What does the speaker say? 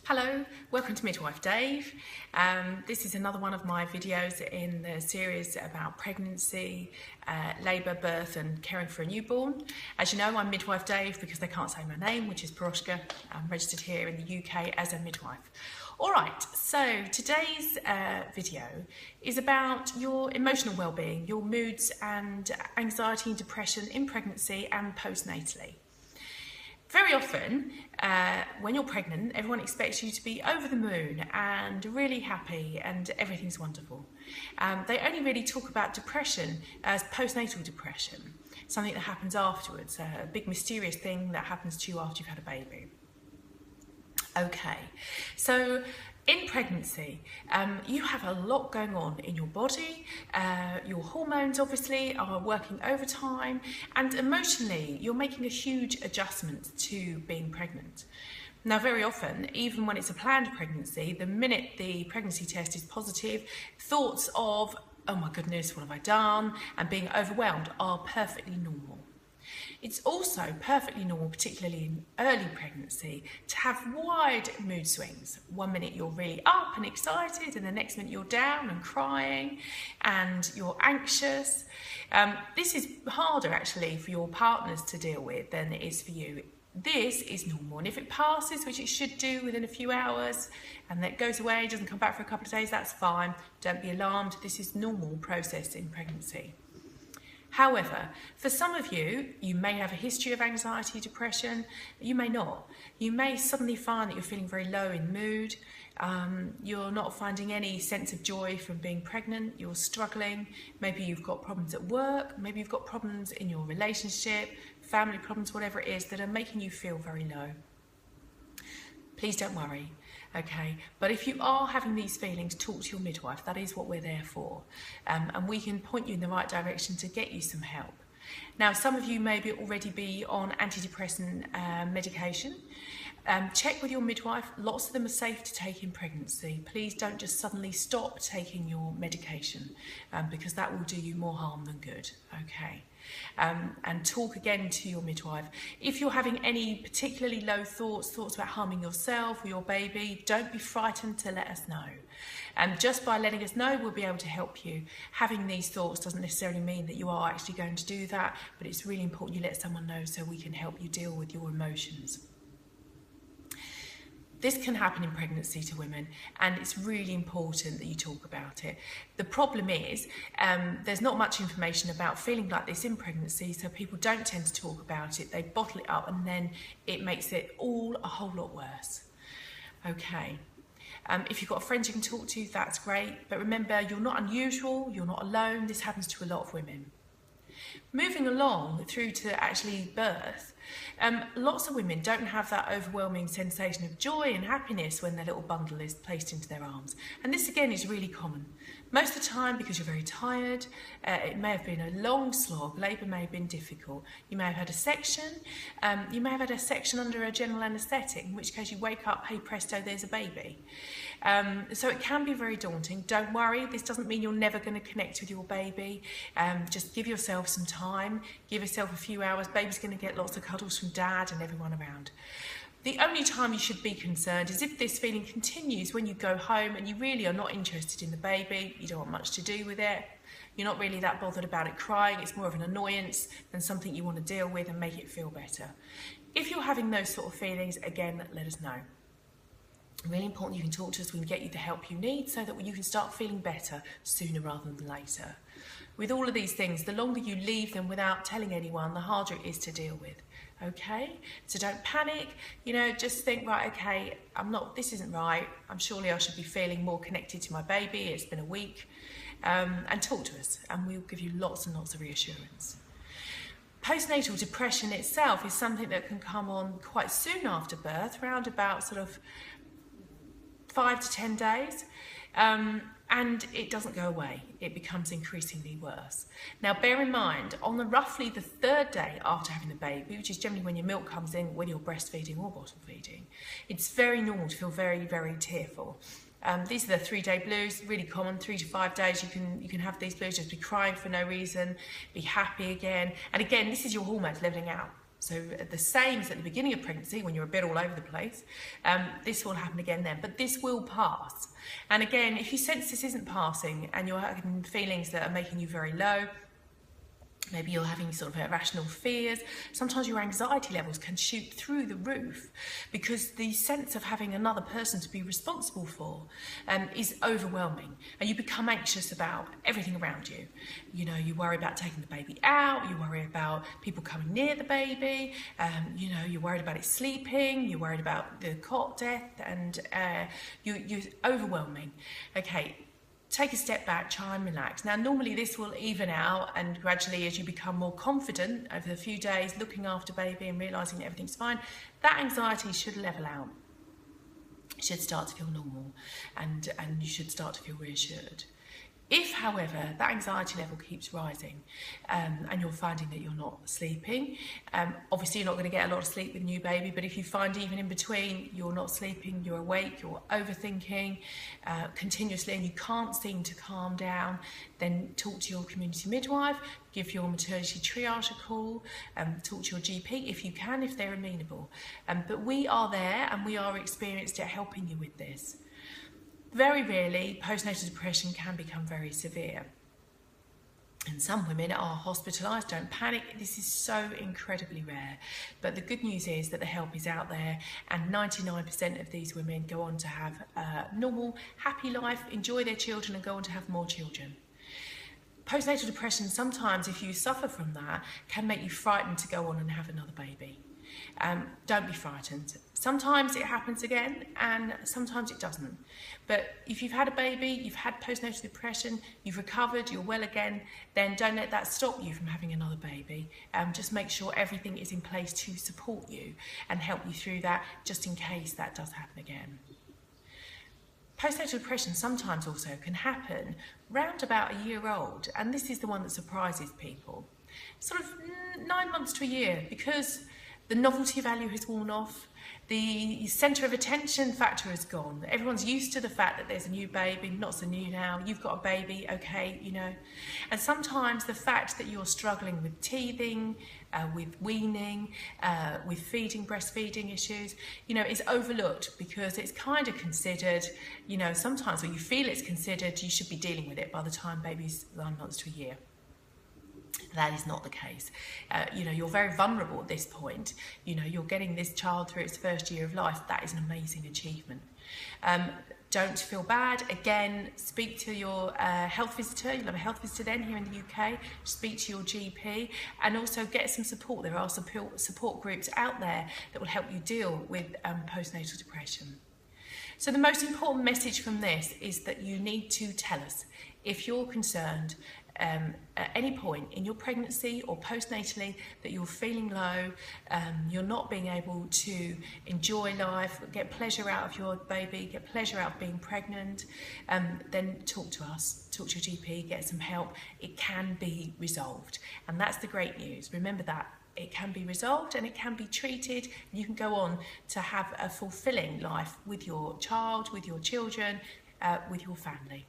Hello, welcome to Midwife Dave. This is another one of my videos in the series about pregnancy, labour, birth and caring for a newborn. As you know, I'm Midwife Dave because they can't say my name, which is Peroshka. I'm registered here in the UK as a midwife. Alright, so today's video is about your emotional well-being, your moods and anxiety and depression in pregnancy and postnatally. Very often, when you're pregnant, everyone expects you to be over the moon and really happy and everything's wonderful. They only really talk about depression as postnatal depression, something that happens afterwards, a big mysterious thing that happens to you after you've had a baby. Okay, so in pregnancy, you have a lot going on in your body. Your hormones obviously are working overtime, and emotionally you're making a huge adjustment to being pregnant. Now, very often, even when it's a planned pregnancy, the minute the pregnancy test is positive, thoughts of, oh my goodness, what have I done, and being overwhelmed are perfectly normal. It's also perfectly normal, particularly in early pregnancy, to have wide mood swings. One minute you're really up and excited, and the next minute you're down and crying and you're anxious. This is harder actually for your partners to deal with than it is for you. This is normal, and if it passes, which it should do within a few hours, and that goes away, doesn't come back for a couple of days, that's fine. Don't be alarmed. This is normal process in pregnancy. However, for some of you, you may have a history of anxiety, depression, you may not. You may suddenly find that you're feeling very low in mood, you're not finding any sense of joy from being pregnant, you're struggling, maybe you've got problems at work, maybe you've got problems in your relationship, family problems, whatever it is that are making you feel very low. Please don't worry. Okay, but if you are having these feelings, talk to your midwife. That is what we're there for. And we can point you in the right direction to get you some help. Now, some of you may already be on antidepressant medication. Check with your midwife. Lots of them are safe to take in pregnancy. Please don't just suddenly stop taking your medication because that will do you more harm than good. Okay. And talk again to your midwife. If you're having any particularly low thoughts about harming yourself or your baby, don't be frightened to let us know. And just by letting us know, we'll be able to help you. Having these thoughts doesn't necessarily mean that you are actually going to do that, but it's really important you let someone know so we can help you deal with your emotions. This can happen in pregnancy to women, and it's really important that you talk about it. The problem is there's not much information about feeling like this in pregnancy, so people don't tend to talk about it. They bottle it up, and then it makes it all a whole lot worse. Okay. If you've got friends you can talk to, that's great. But remember, you're not unusual, you're not alone. This happens to a lot of women. Moving along through to actually birth, lots of women don't have that overwhelming sensation of joy and happiness when their little bundle is placed into their arms. And this again is really common. Most of the time because you're very tired, it may have been a long slog, labour may have been difficult, you may have had a section, you may have had a section under a general anaesthetic, in which case you wake up, hey presto, there's a baby. So it can be very daunting. Don't worry, this doesn't mean you're never going to connect with your baby. Just give yourself some time, give yourself a few hours. Baby's going to get lots of cuddles from dad and everyone around. The only time you should be concerned is if this feeling continues when you go home and you really are not interested in the baby, you don't want much to do with it, you're not really that bothered about it crying, it's more of an annoyance than something you want to deal with and make it feel better. If you're having those sort of feelings, again, let us know. Really important you can talk to us, we can get you the help you need so that you can start feeling better sooner rather than later. With all of these things, the longer you leave them without telling anyone, the harder it is to deal with. Okay, so don't panic, you know, just think, right, okay, this isn't right, surely I should be feeling more connected to my baby, it's been a week, and talk to us and we'll give you lots and lots of reassurance. Postnatal depression itself is something that can come on quite soon after birth, around about sort of 5 to 10 days. And it doesn't go away, it becomes increasingly worse. Now bear in mind, on roughly the 3rd day after having the baby, which is generally when your milk comes in, when you're breastfeeding or bottle feeding, it's very normal to feel very, very tearful. These are the 3-day blues, really common, 3 to 5 days you can have these blues, just be crying for no reason, be happy again. And again, this is your hormones levelling out. So the same as at the beginning of pregnancy when you're a bit all over the place, this will happen again then, but this will pass. And again, if you sense this isn't passing and you're having feelings that are making you very low, maybe you're having sort of irrational fears, sometimes your anxiety levels can shoot through the roof because the sense of having another person to be responsible for is overwhelming, and you become anxious about everything around you. You know, you worry about taking the baby out, you worry about people coming near the baby, you know, you're worried about it sleeping, you're worried about the cot death, and you're overwhelming. Okay. Take a step back, try and relax. Now, normally this will even out, and gradually as you become more confident over the few days looking after baby and realising that everything's fine, that anxiety should level out. It should start to feel normal, and you should start to feel reassured. If, however, that anxiety level keeps rising and you're finding that you're not sleeping, obviously you're not going to get a lot of sleep with a new baby, but if you find even in between you're not sleeping, you're awake, you're overthinking continuously and you can't seem to calm down, then talk to your community midwife, give your maternity triage a call, talk to your GP if you can, if they're amenable. But we are there and we are experienced at helping you with this. Very rarely, postnatal depression can become very severe. And some women are hospitalised. Don't panic, this is so incredibly rare. But the good news is that the help is out there, and 99% of these women go on to have a normal, happy life, enjoy their children and go on to have more children. Postnatal depression, sometimes if you suffer from that, can make you frightened to go on and have another baby. Don't be frightened. Sometimes it happens again and sometimes it doesn't. But if you've had a baby, you've had postnatal depression, you've recovered, you're well again, then don't let that stop you from having another baby. Just make sure everything is in place to support you and help you through that, just in case that does happen again. Postnatal depression sometimes also can happen round about a year old, and this is the one that surprises people. Sort of 9 months to a year, because the novelty value has worn off, the centre of attention factor has gone. Everyone's used to the fact that there's a new baby, not so new now, you've got a baby, okay, you know. And sometimes the fact that you're struggling with teething, with weaning, with feeding, breastfeeding issues, you know, is overlooked because it's kind of considered, you know, sometimes when you feel it's considered, you should be dealing with it by the time baby's 9 months to a year. That is not the case. You know, you're very vulnerable at this point. You know, you're getting this child through its first year of life. That is an amazing achievement. Don't feel bad. Again, speak to your health visitor. You'll have a health visitor then here in the UK. Speak to your GP and also get some support. There are support groups out there that will help you deal with postnatal depression. So the most important message from this is that you need to tell us if you're concerned at any point in your pregnancy or postnatally that you're feeling low, you're not being able to enjoy life, get pleasure out of your baby, get pleasure out of being pregnant, then talk to us, talk to your GP, get some help. It can be resolved, and that's the great news. Remember that. It can be resolved and it can be treated, and you can go on to have a fulfilling life with your child, with your children, with your family.